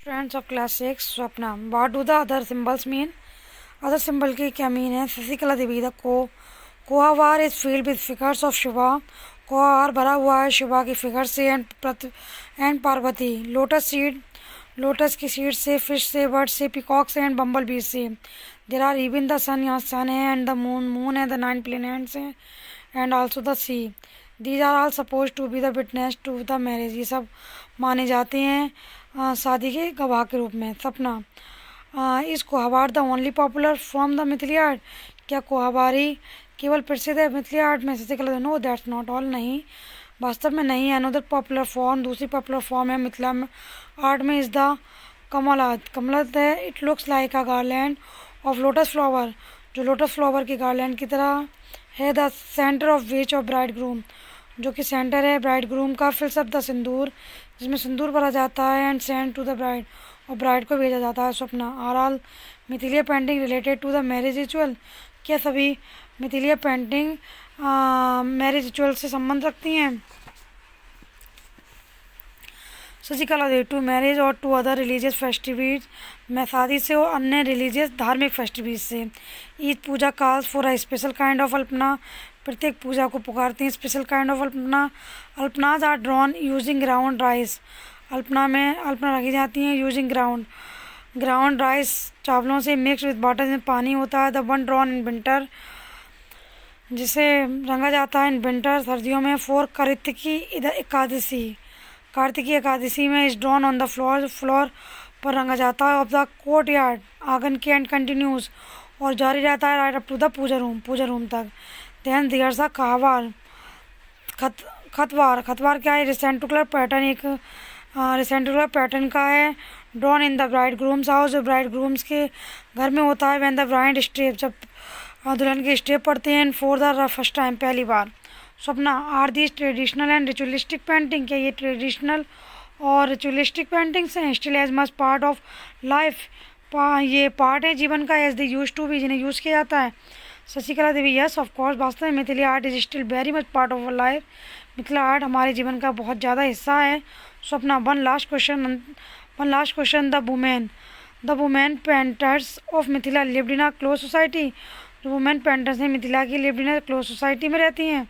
Friends of class 6, Swapna. What do the other symbols mean? Other symbol की क्या mean है? Shashikala Devi the kohbar is filled with figures of Shiva. कोहावार भरा हुआ है शिवा की फिगर से and Parvati. Lotus seed, lotus की सीड से, फिश से, बर्ड से, पिकॉक से एंड बम्बल बी से. There are even the sun, यहाँ सन है, एंड द मून, मून है, द 9 प्लेनेट्स हैं, and also the sea. These are all suppose to be the witness to the marriage. ये सब माने जाते हैं शादी के गवाह के रूप में. Sapna. Is Kohbar the only popular from the Mithili art. क्या कोहावारी केवल प्रसिद्ध है मिथिली आर्ट में? Shashikala. No that's not all. नहीं, वास्तव में नहीं है. अनदर पॉपुलर फॉर्म, दूसरी पॉपुलर फॉर्म है मिथिला आर्ट में इज द कमलात. कमलत है. It looks like a garland of lotus flower, जो लोटस फ्लावर की गार्लैंड की तरह है. The centre of which of bride groom, जो कि सेंटर है ब्राइड ग्रूम का. फिल्स अप द सिंदूर, जिसमें सिंदूर भरा जाता है. And send to the bride, और ब्राइड को भेजा जाता है. Swapna. Are all Mithila painting related to the marriage ritual. क्या सभी मिथिलीय पेंटिंग मैरिज रिचुअल से संबंध रखती हैं? शशिकला देवी. टू मैरिज और टू अदर रिलीजियस फेस्टिविटीज, मैं शादी से और अन्य रिलीजियस धार्मिक फेस्टिविटीज से. Each puja calls for a special kind of alpana, प्रत्येक पूजा को पुकारती हैं special kind of alpana. Alpanas are drawn using ground rice. Alpana में अल्पना रखी जाती हैं यूजिंग ग्राउंड राइस, चावलों से मिक्स विद वाटर, में पानी होता है. The one drawn in winter, जिसे रंगा जाता है इन विंटर, सर्दियों में. फॉर कार्तिकी एकादशी, कार्तिकी एकादशी में इस ड्रॉन ऑन द फ्लोर पर रंगा जाता है. ऑफ द कोर्ट यार्ड, आंगन की. एंड कंटिन्यूज, और जारी रहता है right up to the puja room तक. देन देयर्स अ कहवार. खतवार क्या है? रिसेंटुलर पैटर्न, एक रिसेंटुलर पैटर्न का है. Drawn in the bride grooms house, जो ब्राइड ग्रूम्स के घर में होता है. व्हेन द ब्राइड स्टेप, जब दुल्हन के स्टेप पढ़ते हैं. फॉर द फर्स्ट टाइम, पहली बार. Swapna. Are these traditional and ritualistic painting, क्या ये ट्रेडिशनल और रिचुअलिस्टिक पेंटिंग्स हैं? Still as much part of life, ये पार्ट है जीवन का. As they used to be, जिन्हें यूज़ किया जाता है. Shashikala Devi. Yes of course, वास्तव में Mithili art is still very much part of our life. Mithila art हमारे जीवन का बहुत ज़्यादा हिस्सा है. Swapna. One last question. The women painters of Mithila lived in a close society. जो वुमेन पेंटर्स हैं मिथिला की, lived in a close society में रहती हैं.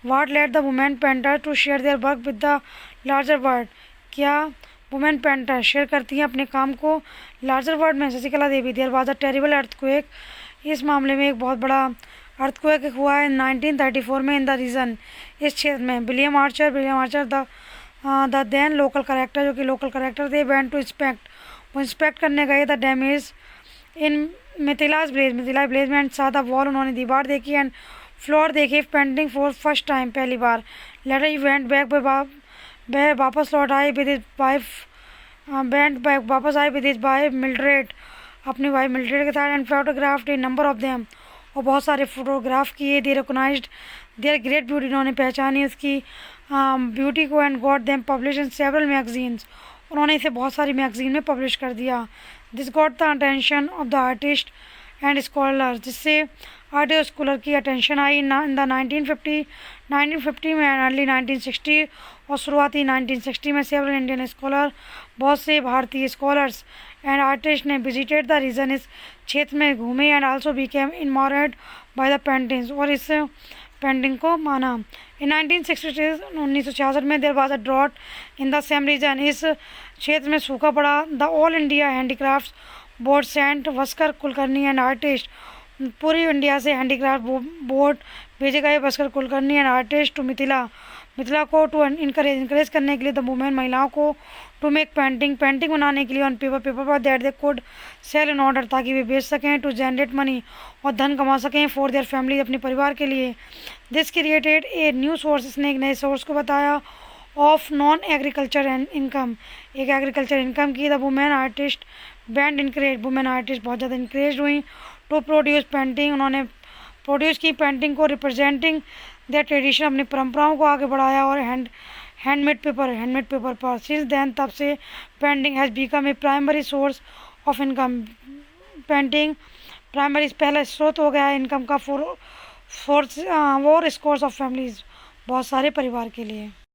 What let the women painter to share their work with the larger world. क्या women painter share करती हैं अपने काम को लार्जर वर्ल्ड में? Shashikala Devi. There was a terrible earthquake. इस मामले में एक बहुत बड़ा अर्थक्वेक हुआ है 1934 में इन द रीजन, इस क्षेत्र में. William Archer the then local collector, जो कि लोकल कलेक्टर थे, वेंट टू इंस्पेक्ट, वो इंस्पेक्ट करने गए the damage in Mithila village में. एंड सा द वॉल, उन्होंने दीवार देखी. एंड फ्लोर देखे. पेंटिंग फॉर फर्स्ट टाइम, पहली बार. लेटर ही वेंट बैक, वह वापस लौट आए विद हिज वाइफ, वापस आए विद हिज वाइफ मिल्ड्रेड, अपनी वाइफ मिल्ड्रेड के साथ. And photographed a number of them, और बहुत सारे फोटोग्राफ किए. दे रिकॉग्नाइज्ड देयर ग्रेट ब्यूटी, उन्होंने पहचानी उसकी ब्यूटी को. And got them publish in several magazines, उन्होंने इसे बहुत सारी मैगजीन में पब्लिश कर दिया. This got the attention of the artist and scholar, जिससे आर्टिस्ट और स्कॉलर की अटेंशन आई. इन द 1950 में एंड अर्ली 1960, और शुरुआती 1960 में. सेवरल इंडियन स्कॉलर, बहुत से भारतीय स्कॉलर्स एंड आर्टिस्ट ने विजिटेड द रीजन, इस क्षेत्र में घूमे. And also became enamoured by the paintings, और इस पेंटिंग को माना. इन 1966 में there was a drought in the same region, इस क्षेत्र में सूखा पड़ा. The all India handicrafts board sent Bhaskar Kulkarni and artist, पूरी इंडिया से हैंडीक्राफ्ट बोर्ड भेजे गए Bhaskar Kulkarni and artist to Mithila को, टू इनकरेज करने के लिए द वुमेन, महिलाओं को, टू मेक पेंटिंग बनाने के लिए ऑन पेपर पर, that they could sell in order, ताकि वे बेच सकें. टू जनरेट मनी, और धन कमा सकें. फॉर देयर फैमिली, अपने परिवार के लिए. This created a new source, इसने एक नए सोर्स को बताया. Of non agriculture and income, एक एग्रीकल्चर इनकम की. The women artist band increase, women artist बहुत ज़्यादा इनक्रेज हुई. टू प्रोड्यूस पेंटिंग, उन्होंने प्रोड्यूस की पेंटिंग को. रिप्रेजेंटिंग देयर ट्रेडिशन, अपनी परंपराओं को आगे बढ़ाया. और हैंडमेड पेपर पर. सिंस देन, तब से painting has become a primary source of income. Painting primary, पहला स्रोत हो गया इनकम का फॉर स्कोर्स ऑफ फैमिलीज, बहुत सारे परिवार के लिए.